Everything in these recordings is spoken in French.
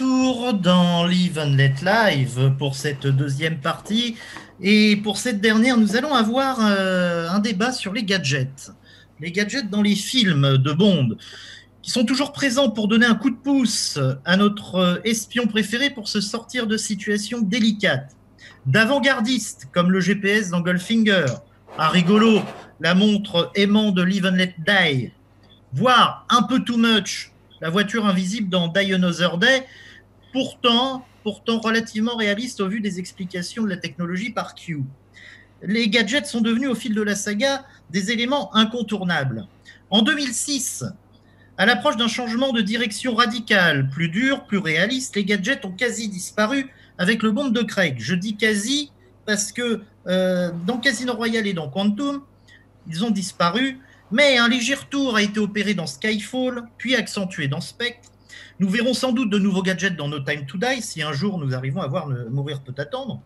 retour dans Live and Let Live pour cette deuxième partie. Et pour cette dernière, nous allons avoir un débat sur les gadgets. Les gadgets dans les films de Bond, qui sont toujours présents pour donner un coup de pouce à notre espion préféré pour se sortir de situations délicates. D'avant-gardistes, comme le GPS dans Goldfinger, à rigolo, la montre aimant de Live and Let Die, voire un peu too much, la voiture invisible dans Die Another Day, pourtant relativement réaliste au vu des explications de la technologie par Q. Les gadgets sont devenus au fil de la saga des éléments incontournables. En 2006, à l'approche d'un changement de direction radical, plus dur, plus réaliste, les gadgets ont quasi disparu avec le Bond de Craig. Je dis quasi parce que dans Casino Royale et dans Quantum, ils ont disparu, mais un léger retour a été opéré dans Skyfall, puis accentué dans Spectre. Nous verrons sans doute de nouveaux gadgets dans No Time to Die, si un jour nous arrivons à voir Mourir peut attendre.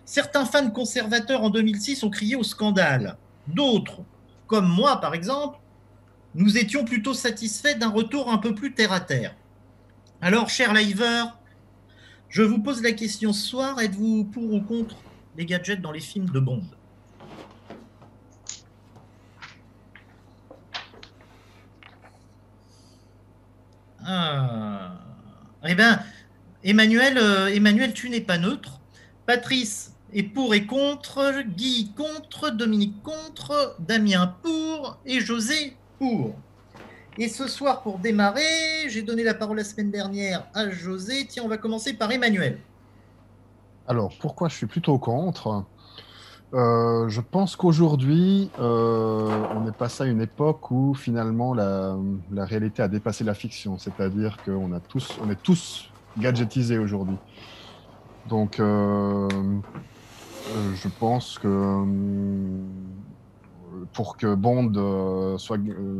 Certains fans conservateurs en 2006 ont crié au scandale. D'autres, comme moi par exemple, nous étions plutôt satisfaits d'un retour un peu plus terre-à-terre. Alors, chers liveurs, je vous pose la question ce soir, êtes-vous pour ou contre les gadgets dans les films de Bond ? Eh bien, Emmanuel, tu n'es pas neutre. Patrice est pour et contre, Guy contre, Dominique contre, Damien pour et José pour. Et ce soir, pour démarrer, j'ai donné la parole la semaine dernière à José. Tiens, on va commencer par Emmanuel. Alors, pourquoi je suis plutôt contre? Je pense qu'aujourd'hui, on est passé à une époque où finalement la réalité a dépassé la fiction, c'est-à-dire qu'on est tous gadgetisés aujourd'hui. Donc, je pense que pour que Bond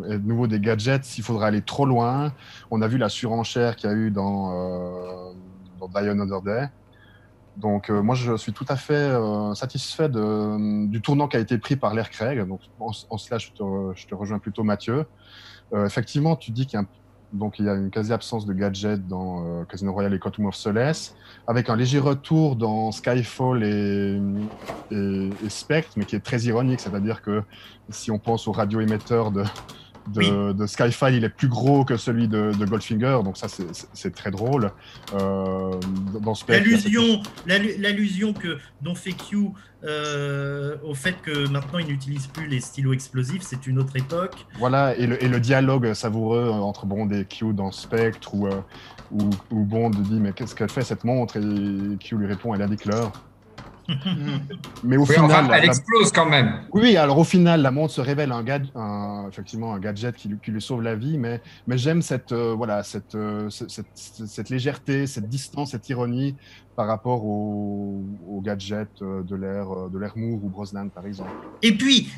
ait de nouveau des gadgets, il faudra aller trop loin. On a vu la surenchère qu'il y a eu dans Die Another Day. Donc, moi, je suis tout à fait satisfait du tournant qui a été pris par l'Air Craig. Donc, en cela, je te rejoins plutôt, Mathieu. Effectivement, tu dis qu'il y a une quasi-absence de gadgets dans Casino Royale et Quantum of Solace, avec un léger retour dans Skyfall et Spectre, mais qui est très ironique. C'est-à-dire que si on pense au radioémetteur de Skyfall, il est plus gros que celui de Goldfinger, donc ça c'est très drôle. Dans Spectre, l'allusion dont fait Q au fait que maintenant il n'utilise plus les stylos explosifs, c'est une autre époque. Voilà, et le dialogue savoureux entre Bond et Q dans Spectre, où Bond dit mais qu'est-ce qu'elle fait cette montre, et Q lui répond elle indique l'heure. Mais au final, enfin, elle explose quand même. Oui, alors au final, la montre se révèle effectivement un gadget qui lui sauve la vie, mais j'aime cette légèreté, cette distance, cette ironie par rapport aux gadgets de l'ère Moore ou Brosnan, par exemple. Et puis,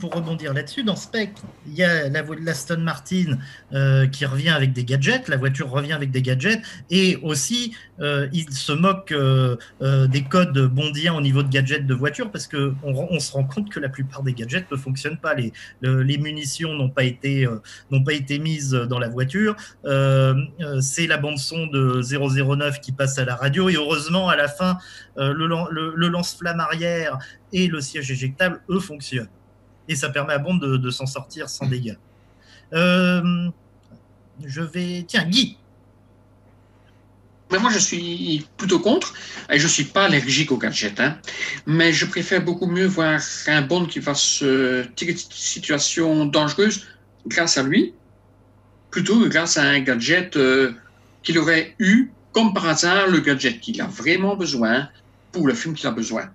pour rebondir là-dessus, dans Spectre, il y a l'Aston Martin qui revient avec des gadgets, la voiture revient avec des gadgets, et aussi il se moque des codes bondiens au niveau de gadgets de voiture, parce qu'on se rend compte que la plupart des gadgets ne fonctionnent pas. Les munitions n'ont pas été mises dans la voiture. C'est la bande-son de 009 qui passe à la radio, et heureusement, à la fin, le lance-flamme arrière et le siège éjectable, eux, fonctionnent. Et ça permet à Bond de s'en sortir sans dégâts. Tiens, Guy. Mais moi, je suis plutôt contre, et je ne suis pas allergique aux gadgets, mais je préfère beaucoup mieux voir un Bond qui va se tirer de situation dangereuse grâce à lui, plutôt que grâce à un gadget qu'il aurait eu, comme par hasard, le gadget qu'il a vraiment besoin pour le film qu'il a besoin.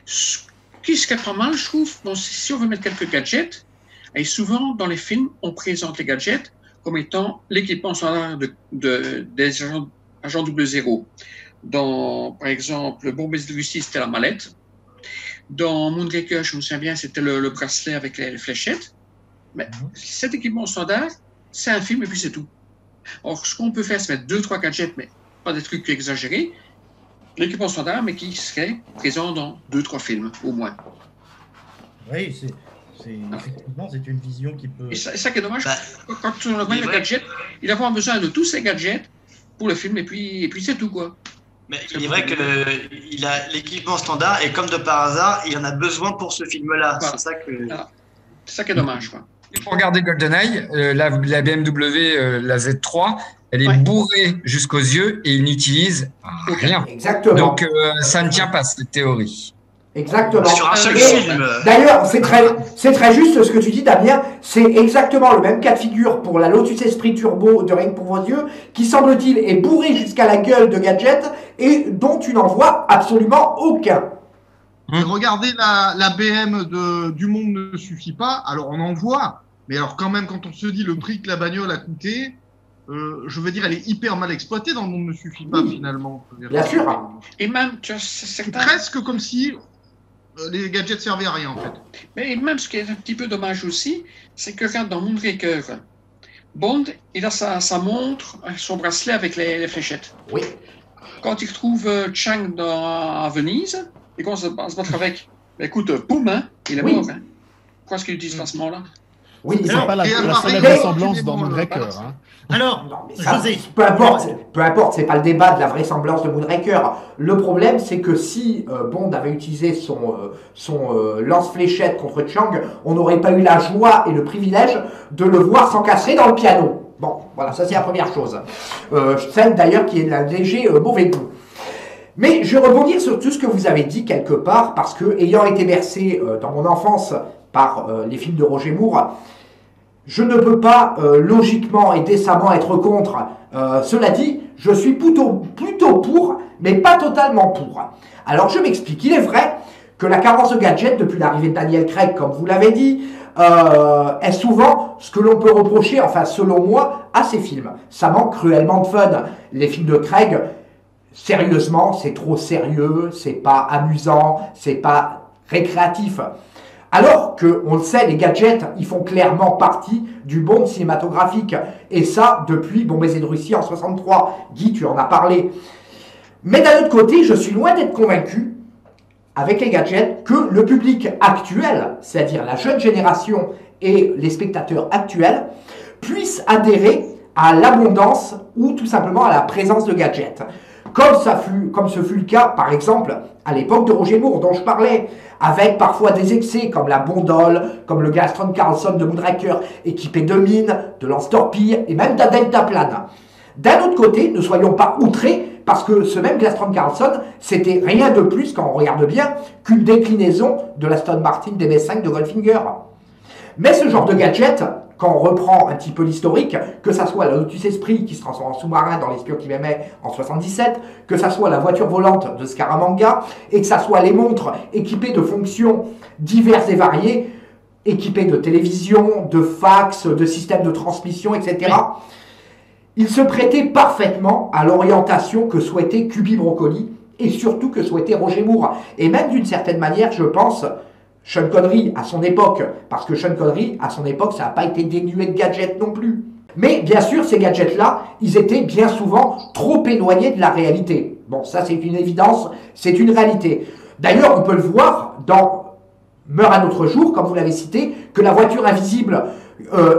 Ce qui serait pas mal, je trouve, bon, si on veut mettre quelques gadgets, et souvent dans les films, on présente les gadgets comme étant l'équipement standard des agents 00. Dans, par exemple, Bombay de Lucie, c'était la mallette. Dans Moonraker, je me souviens bien, c'était le bracelet avec les fléchettes. Mais cet équipement standard, c'est un film et puis c'est tout. Or, ce qu'on peut faire, c'est mettre 2-3 gadgets, mais pas des trucs exagérés. L'équipement standard, mais qui serait présent dans 2-3 films, au moins. Oui, Effectivement, c'est une vision qui peut... Et ça qui est dommage, Bah, quand on remet le vrai. gadget, il va avoir besoin de tous ces gadgets pour le film, et puis c'est tout, quoi. Mais il est vrai que il a l'équipement standard et comme de par hasard, il en a besoin pour ce film-là. Voilà. C'est ça que. Voilà. C'est ça qui est dommage, quoi. Et pour regarder GoldenEye, la BMW, la Z3, elle est Ouais. bourrée jusqu'aux yeux et il n'utilise rien. Exactement. Donc ça ne tient pas cette théorie. Exactement. Sur un seul Et film. D'ailleurs, c'est très juste ce que tu dis, Damien. C'est exactement le même cas de figure pour la Lotus Esprit Turbo de Rien que pour vos yeux, qui semble-t-il est bourrée jusqu'à la gueule de gadgets et dont tu n'en vois absolument aucun. Et regardez la BM du monde ne suffit pas. Alors on en voit, mais alors quand même quand on se dit le prix que la bagnole a coûté, je veux dire elle est hyper mal exploitée dans le monde ne suffit pas finalement. Bien sûr. Et même, tu vois, C'est certains... presque comme si les gadgets servaient à rien en fait. Mais même ce qui est un petit peu dommage aussi, c'est que regarde dans Moonraker, Bond, il a sa montre, son bracelet avec les fléchettes. Oui. Quand il retrouve Chang à Venise, il commence à se battre avec. Mais écoute, poum, hein, il est Oui. mort. Hein. Pourquoi est-ce qu'il utilise à ce moment-là? Oui, C'est Alors, pas la et seule après, vraisemblance mais dans bon, Moonraker. voilà. Hein. Alors, Non, mais ça, José, peu importe, c'est pas le débat de la vraisemblance de Moonraker. Le problème, c'est que si Bond avait utilisé son lance-fléchette contre Chang, on n'aurait pas eu la joie et le privilège de le voir s'encastrer dans le piano. Bon, voilà, ça c'est la première chose. Scène d'ailleurs qui est d'un léger mauvais goût. Mais je rebondis sur tout ce que vous avez dit quelque part, parce que, ayant été bercé dans mon enfance par les films de Roger Moore, je ne peux pas logiquement et décemment être contre. Cela dit, je suis plutôt pour, mais pas totalement pour. Alors je m'explique. Il est vrai que la carence de gadgets depuis l'arrivée de Daniel Craig, comme vous l'avez dit, est souvent ce que l'on peut reprocher, enfin selon moi, à ces films. Ça manque cruellement de fun. Les films de Craig, sérieusement, c'est trop sérieux, c'est pas amusant, c'est pas récréatif. Alors que, on le sait, les gadgets, ils font clairement partie du Bond cinématographique. Et ça, depuis Bombay et de Russie en 63. Guy, tu en as parlé. Mais d'un autre côté, je suis loin d'être convaincu, avec les gadgets, que le public actuel, c'est-à-dire la jeune génération et les spectateurs actuels, puissent adhérer à l'abondance ou tout simplement à la présence de gadgets. Comme ce fut le cas, par exemple, à l'époque de Roger Moore, dont je parlais, avec parfois des excès, comme la Bondole, comme le Gastron Carlson de Moonraker, équipé de mines, de lance-torpilles et même d'un deltaplane. D'un autre côté, ne soyons pas outrés, parce que ce même Gastron Carlson, c'était rien de plus, quand on regarde bien, qu'une déclinaison de l'Aston Martin DB5 de Goldfinger. Mais ce genre de gadget, quand on reprend un petit peu l'historique, que ça soit la Lotus Esprit qui se transforme en sous-marin dans l'espion qui m'aimait en 77, que ça soit la voiture volante de Scaramanga, et que ça soit les montres équipées de fonctions diverses et variées, équipées de télévision, de fax, de systèmes de transmission, etc. Il se prêtait parfaitement à l'orientation que souhaitait Cubi Broccoli, et surtout que souhaitait Roger Moore. Et même d'une certaine manière, je pense, Sean Connery à son époque, parce que Sean Connery à son époque, ça n'a pas été dénué de gadgets non plus. Mais bien sûr, ces gadgets-là, ils étaient bien souvent trop éloignés de la réalité. Bon, ça c'est une évidence, c'est une réalité. D'ailleurs, on peut le voir dans Meurt un autre jour, comme vous l'avez cité, que la voiture invisible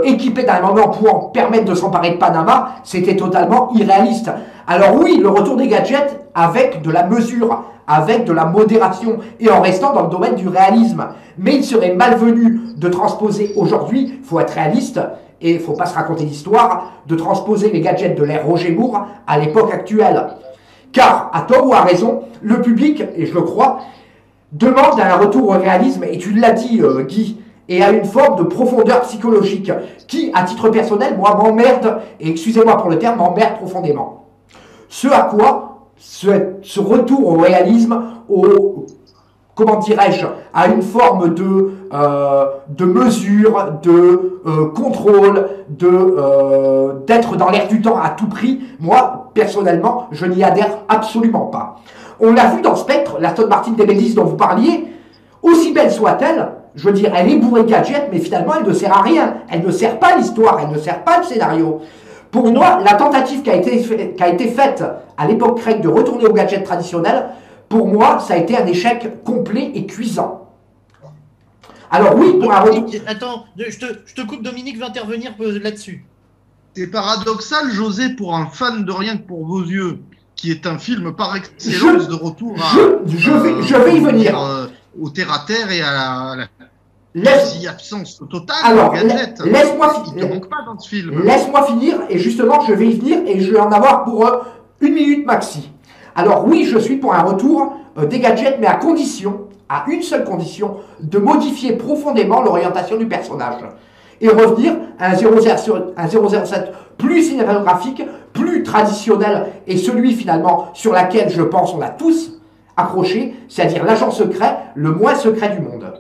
équipée d'un moment pour en permettre de s'emparer de Panama, c'était totalement irréaliste. Alors oui, le retour des gadgets avec de la mesure, avec de la modération et en restant dans le domaine du réalisme. Mais il serait malvenu de transposer aujourd'hui, il faut être réaliste et il ne faut pas se raconter d'histoire, de transposer les gadgets de l'ère Roger Moore à l'époque actuelle. Car, à tort ou à raison, le public, et je le crois, demande un retour au réalisme, et tu l'as dit Guy, et à une forme de profondeur psychologique qui, à titre personnel, moi, m'emmerde, et excusez-moi pour le terme, m'emmerde profondément. Ce à quoi ce retour au réalisme, comment dirais-je, à une forme de mesure, de contrôle, d'être dans l'air du temps à tout prix, moi, personnellement, je n'y adhère absolument pas. On l'a vu dans Spectre, la Aston Martin DB10 dont vous parliez, aussi belle soit-elle, je veux dire, elle est bourrée de gadgets, mais finalement, elle ne sert à rien. Elle ne sert pas l'histoire, elle ne sert pas le scénario. Pour moi, la tentative qui a été faite à l'époque Craig de retourner aux gadgets traditionnels, pour moi, ça a été un échec complet et cuisant. Alors oui, pour un retour. Dominique, attends, je te coupe, Dominique va intervenir là-dessus. C'est paradoxal, José, pour un fan de Rien que pour vos yeux, qui est un film par excellence de retour à, je vais y venir. Au terre-à-terre et à la absence totale Alors, de gadgets. laisse-moi Il ne manque pas dans ce film. Laisse-moi finir, et justement, je vais y venir, et je vais en avoir pour 1 minute maxi. Alors oui, je suis pour un retour des gadgets, mais à une seule condition, de modifier profondément l'orientation du personnage. Et revenir à un 007 plus cinématographique, plus traditionnel, et celui finalement sur laquelle je pense on a tous accroché, c'est-à-dire l'agent secret, le moins secret du monde.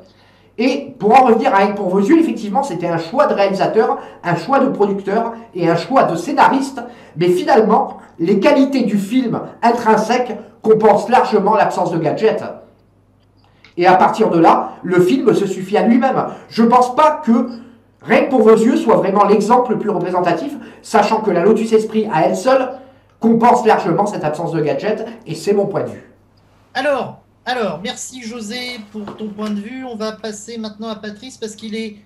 Et pour en revenir à Rien que pour vos yeux, effectivement, c'était un choix de réalisateur, un choix de producteur et un choix de scénariste, mais finalement, les qualités du film intrinsèques compensent largement l'absence de gadgets. Et à partir de là, le film se suffit à lui-même. Je ne pense pas que Rien que pour vos yeux soit vraiment l'exemple le plus représentatif, sachant que la Lotus Esprit, à elle seule, compense largement cette absence de gadgets, et c'est mon point de vue. Alors, merci José pour ton point de vue. On va passer maintenant à Patrice, parce qu'il est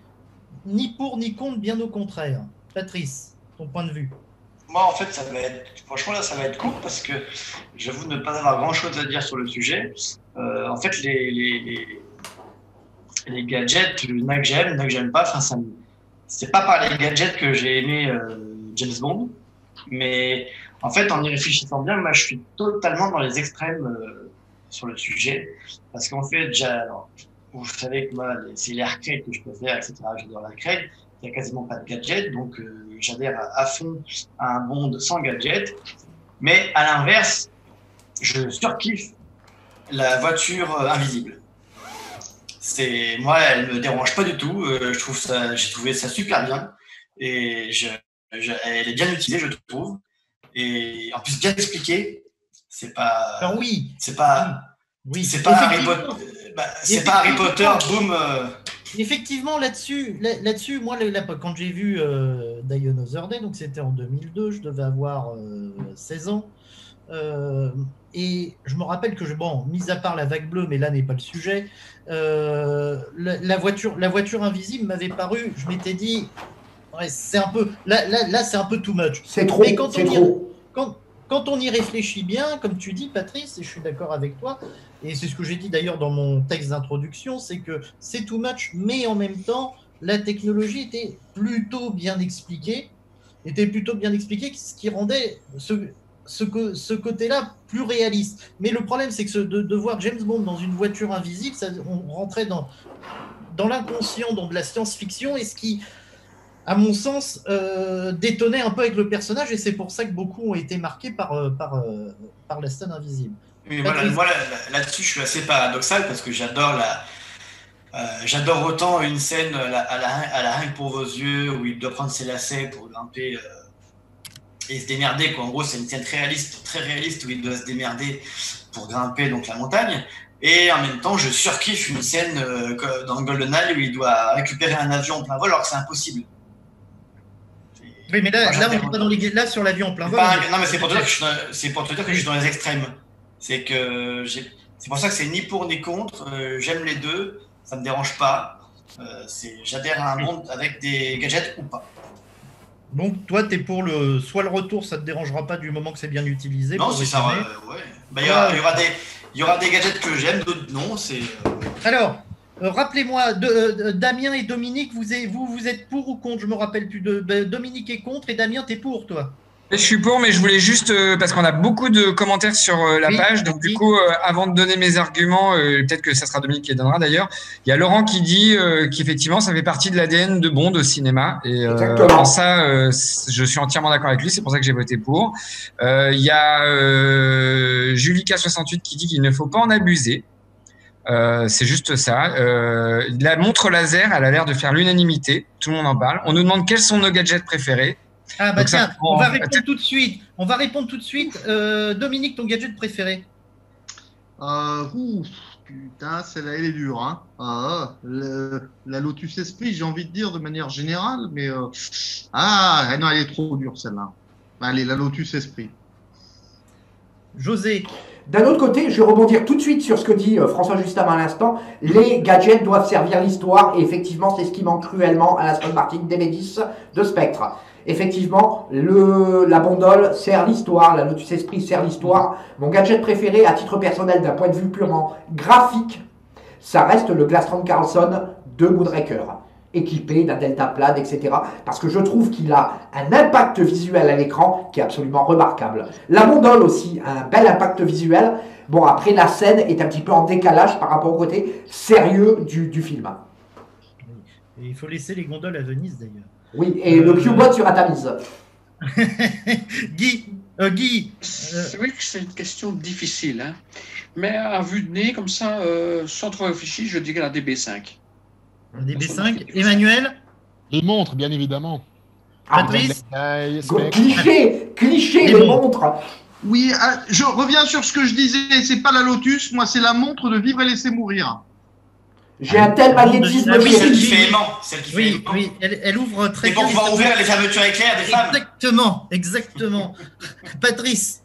ni pour ni contre, bien au contraire. Patrice, ton point de vue. Moi, en fait, franchement, là, ça va être court parce que j'avoue ne pas avoir grand-chose à dire sur le sujet. En fait, les gadgets, il y en a que j'aime pas. Enfin, c'est pas par les gadgets que j'ai aimé James Bond, mais en fait, en y réfléchissant bien, moi, je suis totalement dans les extrêmes sur le sujet, parce qu'en fait, déjà, alors, vous savez que moi, c'est les arcades que je préfère, etc. J'adore l'arcade. Il n'y a quasiment pas de gadget, donc j'adhère à fond à un Bond sans gadget. Mais à l'inverse, je surkiffe la voiture invisible. Moi, elle me dérange pas du tout. J'ai trouvé ça super bien, et elle est bien utilisée, je trouve. Et en plus bien expliqué. C'est pas. Alors oui. C'est pas. Oui. C'est pas Harry Potter. C'est pas Harry Potter. Boum. Effectivement, là-dessus, moi, quand j'ai vu Die Another Day, donc c'était en 2002, je devais avoir 16 ans. Et je me rappelle que, mis à part la vague bleue, mais là n'est pas le sujet, la voiture invisible m'avait paru, je m'étais dit, ouais, c'est un peu, là c'est un peu too much. C'est trop, mais c'est trop. Quand on y réfléchit bien, comme tu dis, Patrice, et je suis d'accord avec toi, et c'est ce que j'ai dit d'ailleurs dans mon texte d'introduction, c'est que c'est too much, mais en même temps, la technologie était plutôt bien expliquée, ce qui rendait ce côté-là plus réaliste. Mais le problème, c'est que de voir James Bond dans une voiture invisible, on rentrait dans l'inconscient, dans de la science-fiction, et ce qui, à mon sens, détonnait un peu avec le personnage, et c'est pour ça que beaucoup ont été marqués par la scène invisible. Mais voilà, moi là-dessus, je suis assez paradoxal, parce que j'adore autant une scène à la Rien que pour vos yeux, où il doit prendre ses lacets pour grimper et se démerder, quoi. En gros, c'est une scène très réaliste, où il doit se démerder pour grimper donc la montagne. Et en même temps, je surkiffe une scène dans GoldenEye où il doit récupérer un avion en plein vol, alors que c'est impossible. Oui, mais là, on n'est pas dans là sur l'avion en plein vol. Non, mais c'est pour te dire que je suis dans les extrêmes. C'est pour ça que c'est ni pour ni contre. J'aime les deux, ça me dérange pas. J'adhère à un monde avec des gadgets ou pas. Donc toi, tu es pour soit le retour, ça te dérangera pas du moment que c'est bien utilisé. Non, c'est ça. Ouais. Il y aura des gadgets que j'aime, d'autres non. Alors, rappelez-moi, Damien et Dominique, vous êtes pour ou contre? Je me rappelle plus. Dominique est contre et Damien, t'es pour, toi? Je suis pour, mais je voulais juste, parce qu'on a beaucoup de commentaires sur la page, donc du coup, avant de donner mes arguments, peut-être que ça sera Dominique qui les donnera d'ailleurs, il y a Laurent qui dit qu'effectivement, ça fait partie de l'ADN de Bond au cinéma, et en ça, je suis entièrement d'accord avec lui, c'est pour ça que j'ai voté pour. Il y a Julika68 qui dit qu'il ne faut pas en abuser. C'est juste ça. La montre laser, elle a l'air de faire l'unanimité, tout le monde en parle. On nous demande quels sont nos gadgets préférés. Ah bah tiens, on va répondre tout de suite. Dominique, ton gadget préféré? Putain, celle-là, elle est dure. Hein. La Lotus Esprit, j'ai envie de dire de manière générale, mais non, elle est trop dure, celle-là. Allez, la Lotus Esprit. José? D'un autre côté, je vais rebondir tout de suite sur ce que dit François Justin à l'instant. Les gadgets doivent servir l'histoire, et effectivement, c'est ce qui manque cruellement à la Aston Martin D-Médis de Spectre. Effectivement, la Bondole sert l'histoire, la Lotus Esprit sert l'histoire. Mon gadget préféré, à titre personnel, d'un point de vue purement graphique, ça reste le Glastron Carlson de Moonraker, équipé d'un deltaplane, etc. Parce que je trouve qu'il a un impact visuel à l'écran qui est absolument remarquable. La Bondole aussi a un bel impact visuel. Bon, après, la scène est un petit peu en décalage par rapport au côté sérieux du film. Et il faut laisser les gondoles à Venise, d'ailleurs. Oui, et le Q-Bot sur Atamise. Guy, C'est vrai que c'est une question difficile, hein. Mais à vue de nez, comme ça, sans trop réfléchir, je dirais la DB5. DB5, Emmanuel, Les montres, bien évidemment. Patrice, Cliché, Les les montres. Oui, je reviens sur ce que je disais, c'est pas la Lotus, moi c'est la montre de Vivre et Laisser Mourir. J'ai un tel magnétisme. Ah oui, Celle qui oui, fait aimant. Celle qui fait oui, aimant. oui, elle ouvre très C'est pour bien. pouvoir ouvrir les fermetures éclairs des femmes. Exactement. Patrice,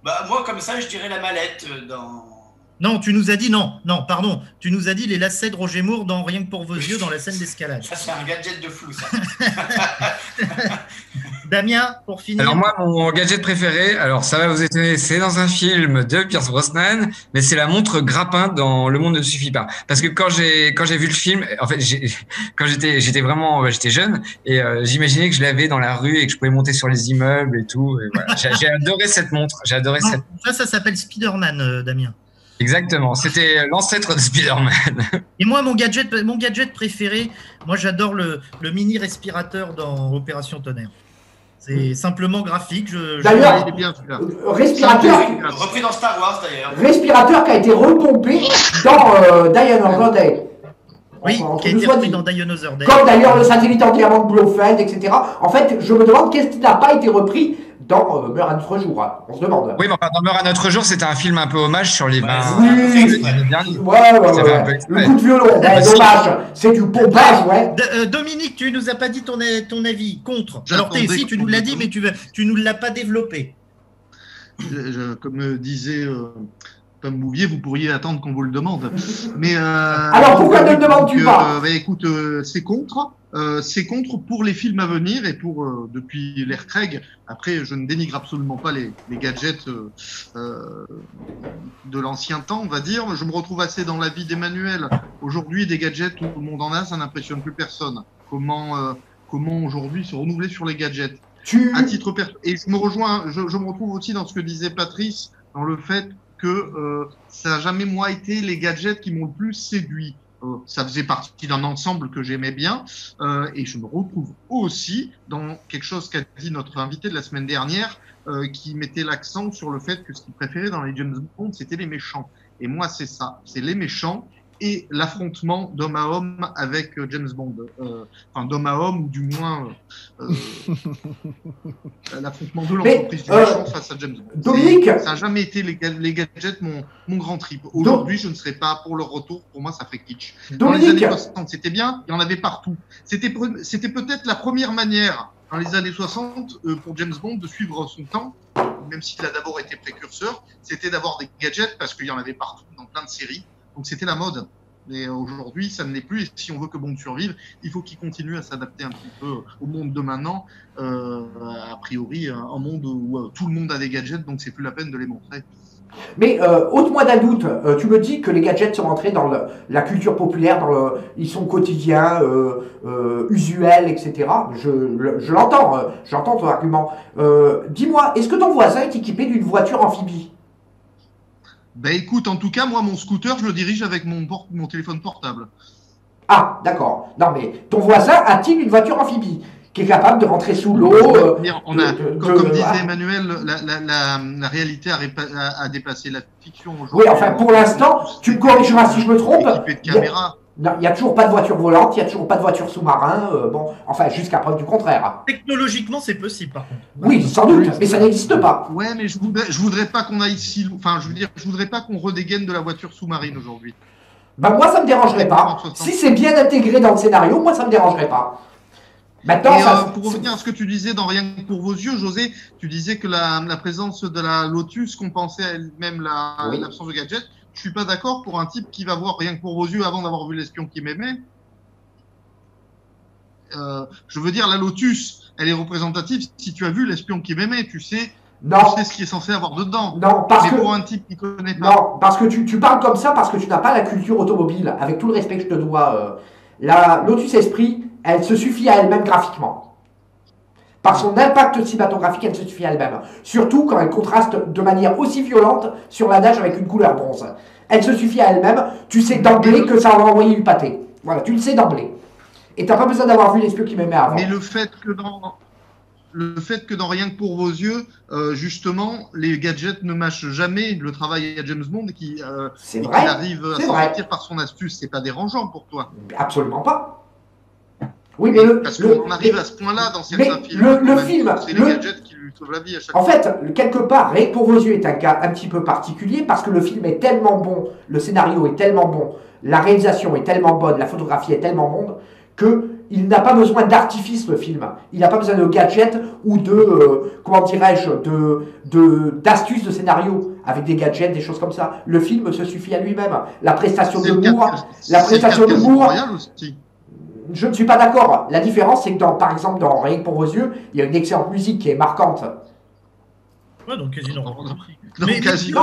Bah, moi, comme ça, je dirais la mallette dans. non, tu nous as dit pardon, tu nous as dit les lacets de Roger Moore dans Rien que pour vos yeux dans la scène d'escalade. Ça, c'est un gadget de flou, ça. Damien, pour finir. Alors moi, mon gadget préféré, alors ça va vous étonner, c'est dans un film de Pierce Brosnan, mais c'est la montre grappin dans Le Monde ne suffit pas. Parce que quand j'ai vu le film, en fait, j'étais jeune et j'imaginais que je l'avais dans la rue et que je pouvais monter sur les immeubles et tout. Et voilà. J'ai adoré cette montre. Non, ça s'appelle Spider-Man, Damien. Exactement, c'était l'ancêtre de Spider-Man. Et moi, mon gadget préféré, moi j'adore le mini respirateur dans Opération Tonnerre. C'est simplement graphique. D'ailleurs, Il est bien celui-là. Respirateur Repris dans Star Wars, d'ailleurs. Respirateur qui a été repompé dans Diane Another. Oui, qui a été repris dans Die Another Day. Comme d'ailleurs le satellite en diamant de Blofeld, etc. En fait, je me demande qu'est-ce qui n'a pas été repris dans Meurt un autre jour. On se demande. Oui, mais enfin, dans Meurt un autre jour, c'était un film un peu hommage sur les bains. Oui. L'année dernière. Ouais. Le coup de violon, dommage. C'est du pompage, ouais. Dominique, tu nous as pas dit ton avis contre. Alors J'attendais si, tu nous l'as dit, mais tu nous l'as pas développé. Comme disait Tom Bouvier, vous pourriez attendre qu'on vous le demande. Mais alors pourquoi ne le demandes-tu pas écoute, c'est contre. C'est contre pour les films à venir et pour depuis l'ère Craig. Après, je ne dénigre absolument pas les gadgets de l'ancien temps, on va dire. Je me retrouve assez dans la vie d'Emmanuel. Aujourd'hui, des gadgets, tout le monde en a, ça n'impressionne plus personne. Comment aujourd'hui se renouveler sur les gadgets à titre et je me retrouve aussi dans ce que disait Patrice, dans le fait que ça n'a jamais, moi, été les gadgets qui m'ont le plus séduit. Ça faisait partie d'un ensemble que j'aimais bien et je me retrouve aussi dans quelque chose qu'a dit notre invité de la semaine dernière qui mettait l'accent sur le fait que ce qu'il préférait dans les James Bond, c'était les méchants. Et moi, c'est ça, c'est les méchants et l'affrontement d'homme à homme avec James Bond. Enfin, d'homme à homme, ou du moins l'affrontement de l'entreprise du méchant face à James Bond. Dominique, ça n'a jamais été les gadgets mon grand trip. Aujourd'hui, je ne serais pas pour leur retour. Pour moi, ça fait kitsch. Dans les années 60, c'était bien, il y en avait partout. C'était peut-être la première manière, dans les années 60, pour James Bond de suivre son temps, même s'il a d'abord été précurseur, c'était d'avoir des gadgets parce qu'il y en avait partout, dans plein de séries. Donc c'était la mode. Mais aujourd'hui, ça ne l'est plus. Et si on veut que Bond survive, il faut qu'il continue à s'adapter un petit peu au monde de maintenant. A priori, un monde où tout le monde a des gadgets, donc c'est plus la peine de les montrer. Mais ôte-moi d'un doute, tu me dis que les gadgets sont entrés dans la culture populaire, ils sont quotidiens, usuels, etc. Je l'entends, j'entends ton argument. Dis-moi, est-ce que ton voisin est équipé d'une voiture amphibie ? Ben écoute, en tout cas, moi, mon scooter, je le dirige avec mon téléphone portable. Ah, d'accord. Non, mais ton voisin a-t-il une voiture amphibie qui est capable de rentrer sous l'eau comme disait Emmanuel, la réalité a dépassé la fiction aujourd'hui. Oui, enfin, pour l'instant, tu me corrigeras si je me trompe. Équipé de caméras. Il n'y a toujours pas de voiture volante, il n'y a toujours pas de voiture sous-marin. Bon, enfin, jusqu'à preuve du contraire. Technologiquement, c'est possible, par contre. Oui, sans doute, mais ça n'existe pas. Ouais, mais je voudrais pas qu'on aille si. Enfin, je voudrais pas qu'on redégaine de la voiture sous-marine aujourd'hui. Bah, moi, ça me dérangerait pas. Si c'est bien intégré dans le scénario, moi, ça me dérangerait pas. Maintenant, Et pour revenir à ce que tu disais dans Rien que pour vos yeux, José, tu disais que la présence de la Lotus compensait elle-même l'absence de gadget. Je suis pas d'accord pour un type qui va voir Rien que pour vos yeux avant d'avoir vu L'espion qui m'aimait. Je veux dire, la Lotus, elle est représentative. Si tu as vu L'espion qui m'aimait, tu sais ce qui est censé avoir dedans. Non, parce que pour un type qui connaît pas. Non, parce que tu parles comme ça parce que tu n'as pas la culture automobile. Avec tout le respect que je te dois, la Lotus Esprit, elle se suffit à elle-même graphiquement. Par son impact cinématographique, elle se suffit à elle-même. Surtout quand elle contraste de manière aussi violente sur la neige avec une couleur bronze. Elle se suffit à elle-même. Tu sais d'emblée que ça va envoyer du pâté. Voilà, tu le sais d'emblée. Et tu n'as pas besoin d'avoir vu L'espion qui m'aimait avant. Mais le fait que dans Rien que pour vos yeux, justement, les gadgets ne mâchent jamais le travail à James Bond et qu'il arrive à s'en sortir par son astuce, c'est pas dérangeant pour toi? Absolument pas. Oui, mais parce qu'on arrive à ce point-là dans certains films. Le film, c'est les gadgets qui lui sauvent la vie à chaque fois. En fait, quelque part, Rien que pour vos yeux est un cas un petit peu particulier parce que le film est tellement bon, le scénario est tellement bon, la réalisation est tellement bonne, la photographie est tellement bonne que il n'a pas besoin d'artifice, le film. Il n'a pas besoin de gadgets ou de, comment dirais-je, d'astuces de scénario avec des gadgets, des choses comme ça. Le film se suffit à lui-même. La prestation de Moore, je ne suis pas d'accord. La différence, c'est que par exemple, dans Rien que pour vos yeux, il y a une excellente musique qui est marquante. Ouais, donc Casino. Messieurs,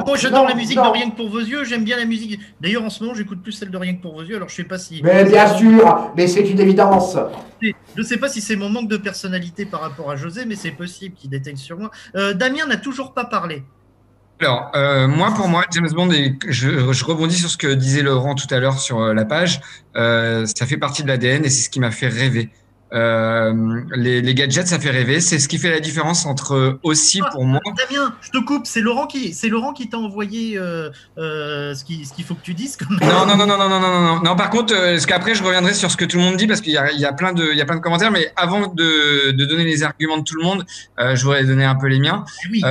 moi j'adore la musique de Rien que pour vos yeux, j'aime bien la musique. D'ailleurs, en ce moment, j'écoute plus celle de Rien que pour vos yeux, alors je sais pas si. Mais bien sûr, mais c'est une évidence. Je sais pas si c'est mon manque de personnalité par rapport à José, mais c'est possible qu'il déteigne sur moi. Damien n'a toujours pas parlé. Alors, pour moi, James Bond, et je rebondis sur ce que disait Laurent tout à l'heure sur la page, ça fait partie de l'ADN et c'est ce qui m'a fait rêver. Les gadgets, ça fait rêver. C'est ce qui fait la différence entre aussi pour moi. Damien, je te coupe. C'est Laurent qui t'a envoyé ce qu'il faut que tu dises. Non. Par contre, parce qu'après je reviendrai sur ce que tout le monde dit parce qu'il y a plein de commentaires. Mais avant de donner les arguments de tout le monde, je voudrais donner un peu les miens. Oui.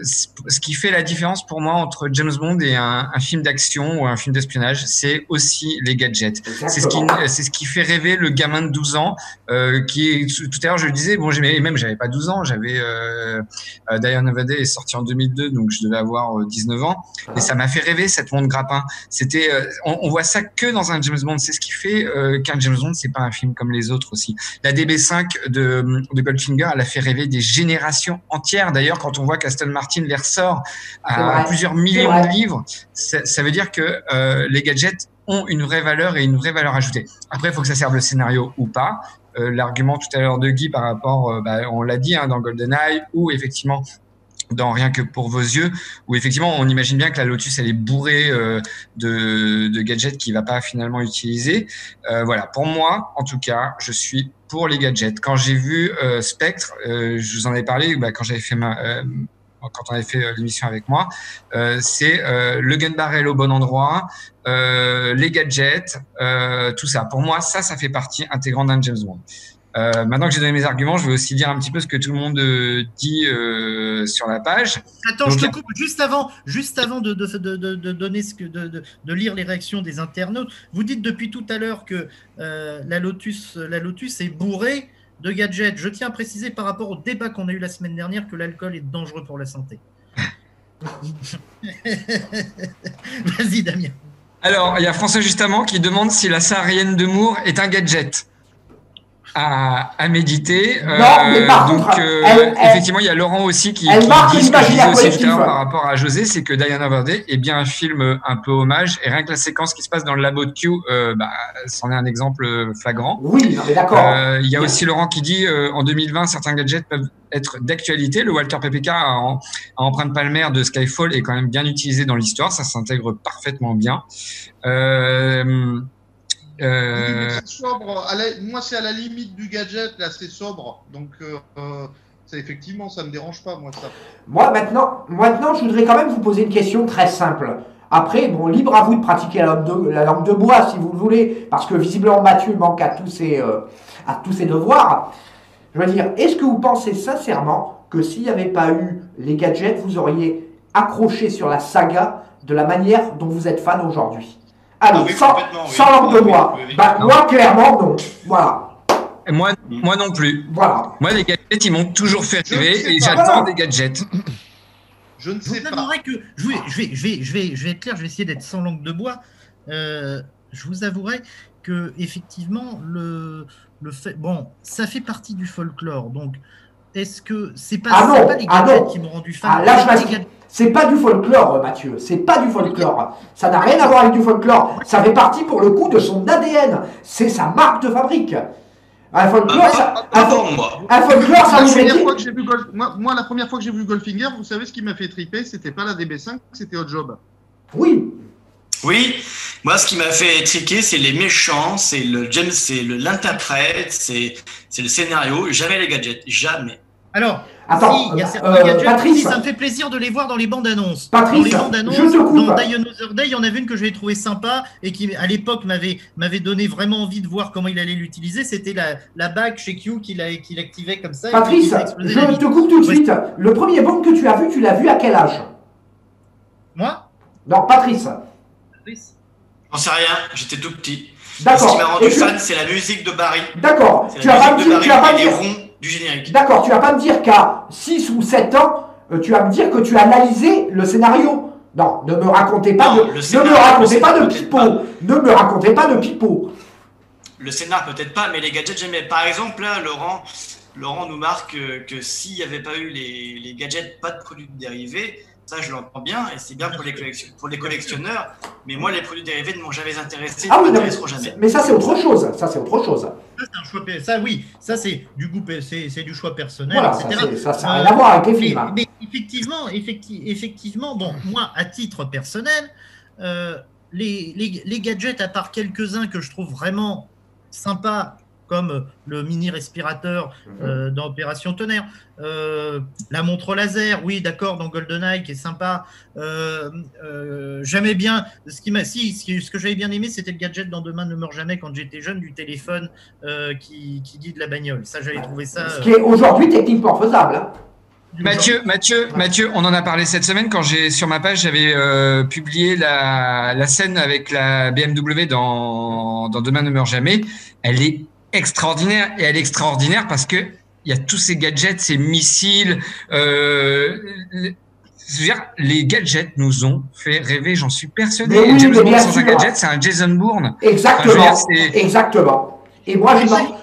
Ce qui fait la différence pour moi entre James Bond et un film d'action ou un film d'espionnage, c'est aussi les gadgets. C'est ce qui fait rêver le gamin de 12 ans. Tout à l'heure je le disais, j'avais pas 12 ans, j'avais Diana Vade est sorti en 2002, donc je devais avoir 19 ans, et ça m'a fait rêver cette montre grappin. C'était, on voit ça que dans un James Bond, c'est ce qui fait qu'un James Bond c'est pas un film comme les autres aussi. La DB5 de Goldfinger, elle a fait rêver des générations entières. D'ailleurs, quand on voit qu'Aston Martin les ressort à plusieurs millions de livres, ça veut dire que les gadgets ont une vraie valeur et une vraie valeur ajoutée. Après, il faut que ça serve le scénario ou pas. L'argument tout à l'heure de Guy par rapport, on l'a dit dans GoldenEye ou effectivement dans Rien que pour vos yeux, où effectivement on imagine bien que la Lotus elle est bourrée de gadgets qu'il va pas finalement utiliser. Voilà, pour moi en tout cas, je suis pour les gadgets. Quand j'ai vu Spectre, je vous en ai parlé quand j'avais fait quand on avait fait l'émission avec moi, c'est le gun barrel au bon endroit, les gadgets, tout ça. Pour moi, ça fait partie intégrante d'un James Bond. Maintenant que j'ai donné mes arguments, je vais aussi dire un petit peu ce que tout le monde dit sur la page. Attends, je te coupe juste avant de donner de lire les réactions des internautes. Vous dites depuis tout à l'heure que la Lotus est bourrée de gadgets. Je tiens à préciser par rapport au débat qu'on a eu la semaine dernière que l'alcool est dangereux pour la santé. Vas-y, Damien. Alors, il y a François Justement qui demande si la saharienne de Moore est un gadget à méditer. Non, mais par contre, effectivement, il y a Laurent aussi qui dit ce que je disais aussi tout à l'heure par rapport à José, c'est que Diana Verde est bien un film un peu hommage, et rien que la séquence qui se passe dans le labo de Q, c'en est un exemple flagrant. Oui, non, mais d'accord. Il y a aussi Laurent qui dit en 2020, certains gadgets peuvent être d'actualité. Le Walter PPK à empreinte palmaire de Skyfall est quand même bien utilisé dans l'histoire, ça s'intègre parfaitement bien. Sobre. Moi, c'est à la limite du gadget, là, c'est sobre. Donc, effectivement, ça me dérange pas, moi, ça. Moi, maintenant, je voudrais quand même vous poser une question très simple. Après, bon, libre à vous de pratiquer la langue de bois, si vous le voulez, parce que visiblement, Mathieu manque à tous ses devoirs. Je veux dire, est-ce que vous pensez sincèrement que s'il n'y avait pas eu les gadgets, vous auriez accroché sur la saga de la manière dont vous êtes fan aujourd'hui? Allez, sans langue de bois. Moi, clairement, non. Voilà. Moi non plus. Voilà. Moi, les gadgets, ils m'ont toujours fait Je ne rêver sais et pas. j'adore Voilà. des gadgets. Je ne Je vous sais pas. avouerai que je vais être clair, je vais essayer d'être sans langue de bois. Je vous avouerai que effectivement le fait, bon, ça fait partie du folklore. Donc, est-ce que c'est pas, Ah non, c'est pas les ah gadgets non. qui m'ont rendu fan? Ah, là, je Les m'assure. gadgets- C'est pas du folklore, Mathieu. C'est pas du folklore. Ça n'a rien à voir avec du folklore. Ça fait partie, pour le coup, de son ADN. C'est sa marque de fabrique. Un folklore, Pas pour moi. un folklore, ça La voudrait première dire. fois que j'ai vu moi, la première fois que j'ai vu Goldfinger, vous savez ce qui m'a fait triper, c'était pas la DB5, c'était Hot Job. Oui. Oui, moi ce qui m'a fait triquer, c'est les méchants, c'est le James, l'interprète, c'est le scénario, jamais les gadgets, jamais. Alors, Attends, si, il y a certains gadgets, Patrice. si, ça me fait plaisir de les voir dans les bandes annonces. Patrice, dans les bandes annonces, je te coupe. dans Die Another Day, il y en avait une que j'avais trouvé sympa et qui, à l'époque, m'avait donné vraiment envie de voir comment il allait l'utiliser. C'était la bague chez Q qu'il activait comme ça. et Patrice, qui faisait exploser je la te vitre. coupe tout de Ouais. suite. Le premier Bond que tu l'as vu à quel âge? Moi Non, Patrice. Patrice J'en sais rien, j'étais tout petit. D'accord. Ce qui m'a rendu Et tu- fan, c'est la musique de Barry. D'accord. C'est Tu la vas pas musique me de dire, Barry et les ronds du générique. D'accord, tu vas pas me dire qu'à 6 ou 7 ans, tu vas me dire que tu as analysé le scénario. Non, ne me racontez pas Non, de, le ne scénario, me racontez le pas de scénario, pipeau. peut-être Ne me racontez pas de pipeau. Le scénar peut-être pas, mais les gadgets j'aimais. Par exemple, là, Laurent nous marque que s'il n'y avait pas eu les gadgets, pas de produits dérivés, ça je l'entends bien, et c'est bien pour les collectionneurs, mais moi les produits dérivés ne m'ont jamais intéressé, Ah ne oui, non, m'intéresseront jamais. mais ça c'est autre chose. Ça c'est autre chose. Ça, c'est un choix, ça, oui, ça, c'est du goût, c'est du choix personnel, Voilà, etc. ça n'a rien à voir avec les Mais, films. hein. mais effectivement, bon, moi, à titre personnel, les gadgets, à part quelques-uns que je trouve vraiment sympas, comme le mini respirateur dans Opération Tonnerre, la montre laser, oui, d'accord, dans GoldenEye, qui est sympa. J'aimais bien, ce que j'avais bien aimé, c'était le gadget dans Demain ne meurt jamais, quand j'étais jeune, du téléphone qui guide la bagnole. Ça, j'avais trouvé ça. Ce qui est aujourd'hui techniquement faisable. hein. Mathieu, on en a parlé cette semaine quand sur ma page, j'avais publié la scène avec la BMW dans Demain ne meurt jamais. Elle est extraordinaire, et elle est extraordinaire parce que il y a tous ces gadgets, ces missiles. Je veux dire, les gadgets nous ont fait rêver, j'en suis persuadé. Mais oui, James mais Bond bien sans un sûr. gadget, c'est un Jason Bourne. Exactement. Enfin, je veux dire, c'est- Exactement. Et moi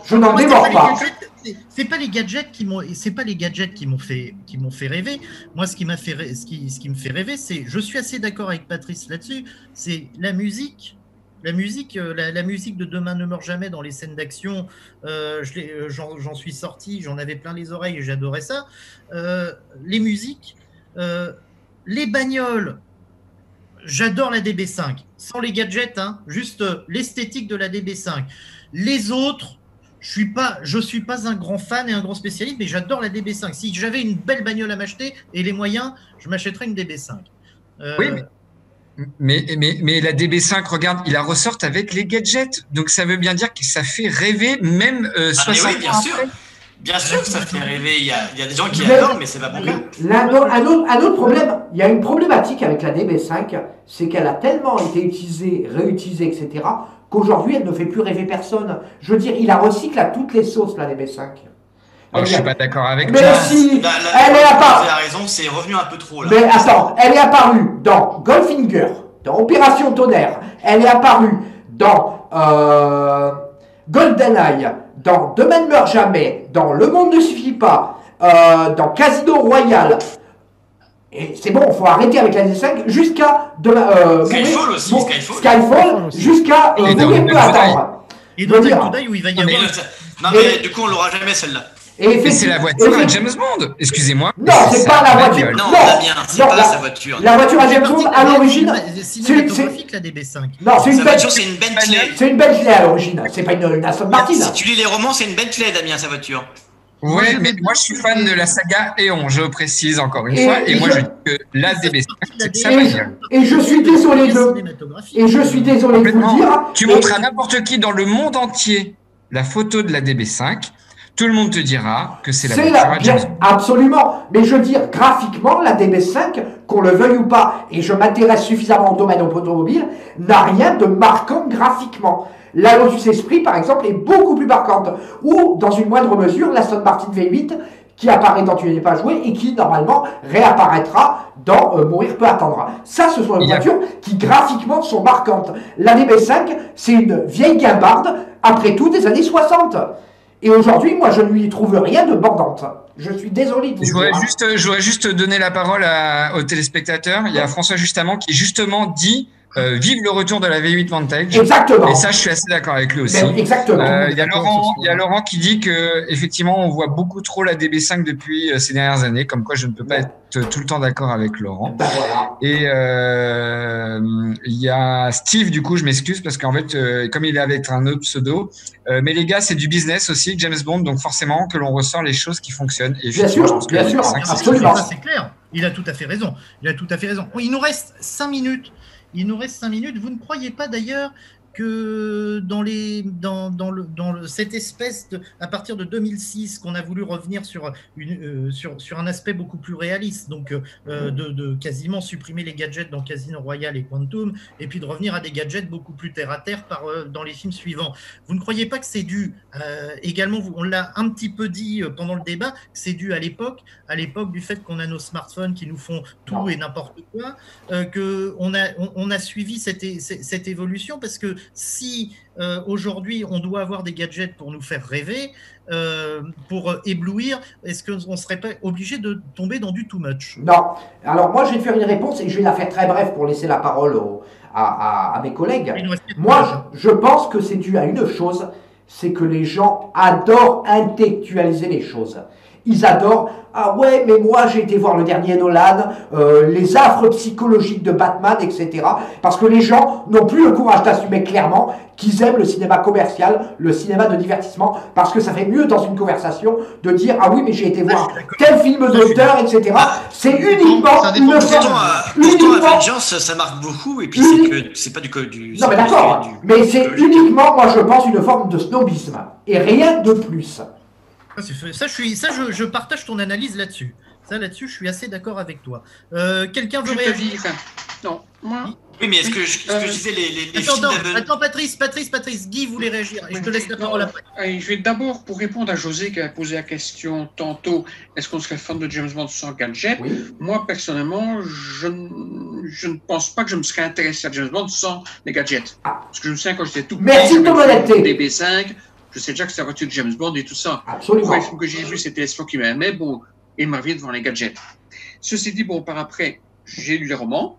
je n'en Moi, démords pas. C'est pas les gadgets qui m'ont fait rêver. Moi, ce qui me fait rêver, c'est, je suis assez d'accord avec Patrice là-dessus, c'est la musique. La musique de Demain ne meurt jamais dans les scènes d'action, j'en suis sorti, j'en avais plein les oreilles et j'adorais ça. Les musiques, les bagnoles, j'adore la DB5, sans les gadgets, hein, juste l'esthétique de la DB5. Les autres, je suis pas un grand fan et un grand spécialiste, mais j'adore la DB5. Si j'avais une belle bagnole à m'acheter et les moyens, je m'achèterais une DB5. Oui, mais la DB5, regarde, ils la ressortent avec les gadgets. Donc ça veut bien dire que ça fait rêver même 60 mais oui, bien ans sûr. après. Bien sûr que ça fait rêver. Il y a des gens qui Mais- adorent, mais c'est pas pour rien. Un autre problème, il y a une problématique avec la DB5, c'est qu'elle a tellement été utilisée, réutilisée, etc., qu'aujourd'hui elle ne fait plus rêver personne. Je veux dire, il la recycle à toutes les sauces, la DB5. Oh, je suis pas d'accord avec Mais toi. si, Là, elle est vous apparue. avez raison, c'est revenu un peu trop là. Mais attends, elle est apparue dans Goldfinger, dans Opération Tonnerre, elle est apparue dans GoldenEye, dans Demain ne meurt jamais, dans Le monde ne suffit pas, dans Casino Royale. Et c'est bon, il faut arrêter avec la D5 jusqu'à Skyfall aussi, Skyfall jusqu'à Et dans Mourir No peut Time. attendre. Et Je dans veux dire- Time to Die, où il va y Mais avoir. non, mais du coup, on l'aura jamais celle-là. Mais c'est la voiture à James Bond. Excusez-moi. Non, c'est pas la voiture. bagnole. Non, Non, Damien, c'est non, pas la- sa voiture. La voiture à C'est James parti Bond de à la l'origine, cinématographique, la DB5. non, c'est Sa une voiture, belle, c'est une Bentley. c'est une Bentley à l'origine. C'est pas une Aston Martin. Si tu lis les romans, c'est une Bentley, Damien, sa voiture. Ouais, mais moi je suis fan de la saga Eon, je précise encore une fois. Et moi je dis que la DB5, c'est sa bagnole. Et je suis désolé de, Cinématographique. et je suis désolé de vous le Complètement. dire. Tu montres à n'importe qui dans le monde entier la photo de la DB5. tout le monde te dira que c'est la C'est voiture à James Bond. absolument. Mais je veux dire, graphiquement, la DB5, qu'on le veuille ou pas, et je m'intéresse suffisamment au domaine automobile, n'a rien de marquant graphiquement. La Lotus Esprit, par exemple, est beaucoup plus marquante. Ou, dans une moindre mesure, la Aston Martin V8, qui apparaît dans Tu n'es pas joué et qui, normalement, réapparaîtra dans Mourir peut attendre. Ça, ce sont les voitures qui, graphiquement, sont marquantes. La DB5, c'est une vieille guimbarde, après tout, des années 60. Et aujourd'hui, moi, je ne lui trouve rien de bordante. Je suis désolé de vous dire. Je voudrais juste donner la parole aux téléspectateurs. Il y a François Justement qui, justement, dit vive le retour de la V8 Vantage. Exactement. Et ça, je suis assez d'accord avec lui aussi. Exactement. Il y a Laurent qui dit que effectivement, on voit beaucoup trop la DB5 depuis ces dernières années, comme quoi je ne peux pas être tout le temps d'accord avec Laurent. Ben voilà. Et il y a Steve, du coup, je m'excuse parce qu'en fait, comme il est avec un autre pseudo, mais les gars, c'est du business aussi, James Bond, donc forcément que l'on ressort les choses qui fonctionnent. Et bien sûr, absolument. C'est clair. Il a tout à fait raison. Il nous reste 5 minutes. Vous ne croyez pas d'ailleurs que cette espèce à partir de 2006 qu'on a voulu revenir sur un aspect beaucoup plus réaliste, donc de quasiment supprimer les gadgets dans Casino Royale et Quantum, et puis de revenir à des gadgets beaucoup plus terre à terre dans les films suivants. Vous ne croyez pas que c'est dû également, on l'a un petit peu dit pendant le débat, que c'est dû à l'époque du fait qu'on a nos smartphones qui nous font tout et n'importe quoi, qu'on a suivi cette évolution, parce que si aujourd'hui on doit avoir des gadgets pour nous faire rêver, pour éblouir, est-ce qu'on ne serait pas obligé de tomber dans du too much? Non. Alors moi je vais faire une réponse et je vais la faire très brève pour laisser la parole à mes collègues. Moi je pense que c'est dû à une chose, c'est que les gens adorent intellectualiser les choses. Ils adorent, ah ouais, mais moi j'ai été voir le dernier Nolan, les affres psychologiques de Batman, etc. Parce que les gens n'ont plus le courage d'assumer clairement qu'ils aiment le cinéma commercial, le cinéma de divertissement, parce que ça fait mieux dans une conversation de dire, ah oui, mais j'ai été voir tel film d'auteur, etc. C'est uniquement une forme. Pourtant, Avengers, ça marque beaucoup, et puis c'est pas du. Non, mais d'accord, mais c'est uniquement, moi je pense, une forme de snobisme, et rien de plus. Je partage ton analyse là-dessus. Là-dessus, je suis assez d'accord avec toi. Quelqu'un veut réagir? Non, moi. Oui, mais est-ce que je disais les films Attends, Patrice, Guy voulait réagir. Et je te laisse la parole après. Je vais d'abord, pour répondre à José qui a posé la question tantôt, est-ce qu'on serait fan de James Bond sans gadget? Moi, personnellement, je ne pense pas que je me serais intéressé à James Bond sans les gadgets. Parce que je me souviens quand j'étais tout petit, DB5, je sais déjà que c'est la voiture de James Bond et tout ça. Absolument. Le film que j'ai vu, c'était l'espoir qui m'aimait, bon, et il m'a revenu devant les gadgets. Ceci dit, bon, par après, j'ai lu les romans,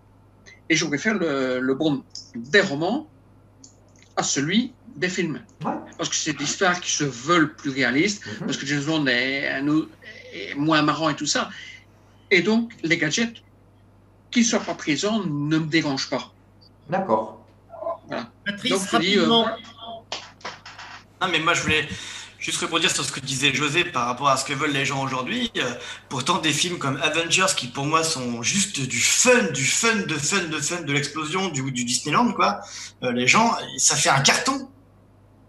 et je préfère le Bond des romans à celui des films. Ouais. Parce que c'est des histoires qui se veulent plus réalistes, parce que James Bond est moins marrant et tout ça. Et donc, les gadgets, qu'ils ne soient pas présents, ne me dérangent pas. D'accord. Voilà. Patrice, donc, je dis, non, mais moi, je voulais juste rebondir sur ce que disait José par rapport à ce que veulent les gens aujourd'hui. Pourtant, des films comme Avengers, qui pour moi sont juste du fun de l'explosion, du Disneyland, quoi. Les gens, ça fait un carton.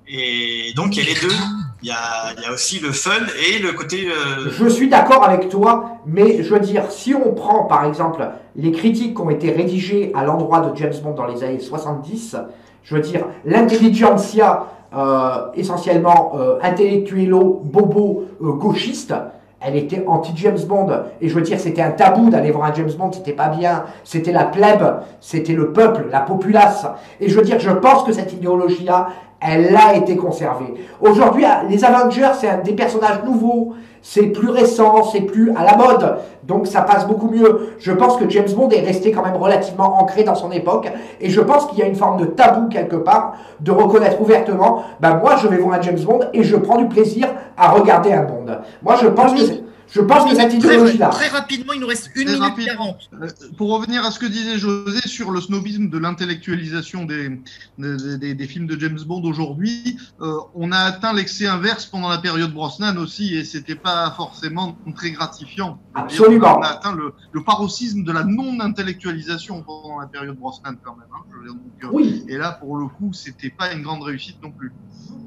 Et donc, il y a les deux. Il y a aussi le fun et le côté... Je suis d'accord avec toi, mais je veux dire, si on prend par exemple les critiques qui ont été rédigées à l'endroit de James Bond dans les années 70, je veux dire, l'intelligentsia... essentiellement intellectuello, bobo, gauchiste, elle était anti-James Bond. Et je veux dire, c'était un tabou d'aller voir un James Bond, c'était pas bien. C'était la plèbe, c'était le peuple, la populace. Et je veux dire, je pense que cette idéologie-là, elle a été conservée. Aujourd'hui, les Avengers, c'est des personnages nouveaux, c'est plus récent, c'est plus à la mode, donc ça passe beaucoup mieux. Je pense que James Bond est resté quand même relativement ancré dans son époque, et je pense qu'il y a une forme de tabou quelque part, de reconnaître ouvertement, ben moi je vais voir un James Bond et je prends du plaisir à regarder un Bond. Moi je pense que cette idéologie-là... Très rapidement, il nous reste 1 minute 40. Pour revenir à ce que disait José sur le snobisme de l'intellectualisation des films de James Bond aujourd'hui, on a atteint l'excès inverse pendant la période Brosnan aussi, et c'était pas forcément très gratifiant. Absolument. On a atteint le paroxysme de la non-intellectualisation pendant la période Brosnan quand même. Hein. Donc, oui. Et là, pour le coup, c'était pas une grande réussite non plus.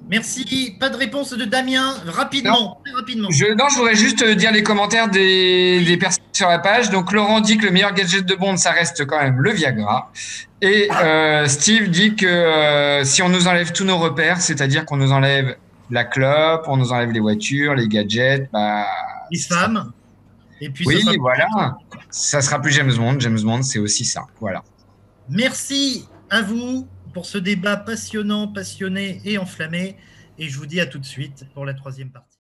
Merci. Pas de réponse de Damien. Rapidement, très rapidement. Non, je voudrais juste dire les commentaires des personnes sur la page. Donc, Laurent dit que le meilleur gadget de Bond, ça reste quand même le Viagra. Et Steve dit que si on nous enlève tous nos repères, c'est-à-dire qu'on nous enlève la clope, on nous enlève les voitures, les gadgets, les femmes. Et puis oui, voilà. Ça sera plus James Bond. James Bond, c'est aussi ça. Voilà. Merci à vous pour ce débat passionnant, passionné et enflammé. Et je vous dis à tout de suite pour la troisième partie.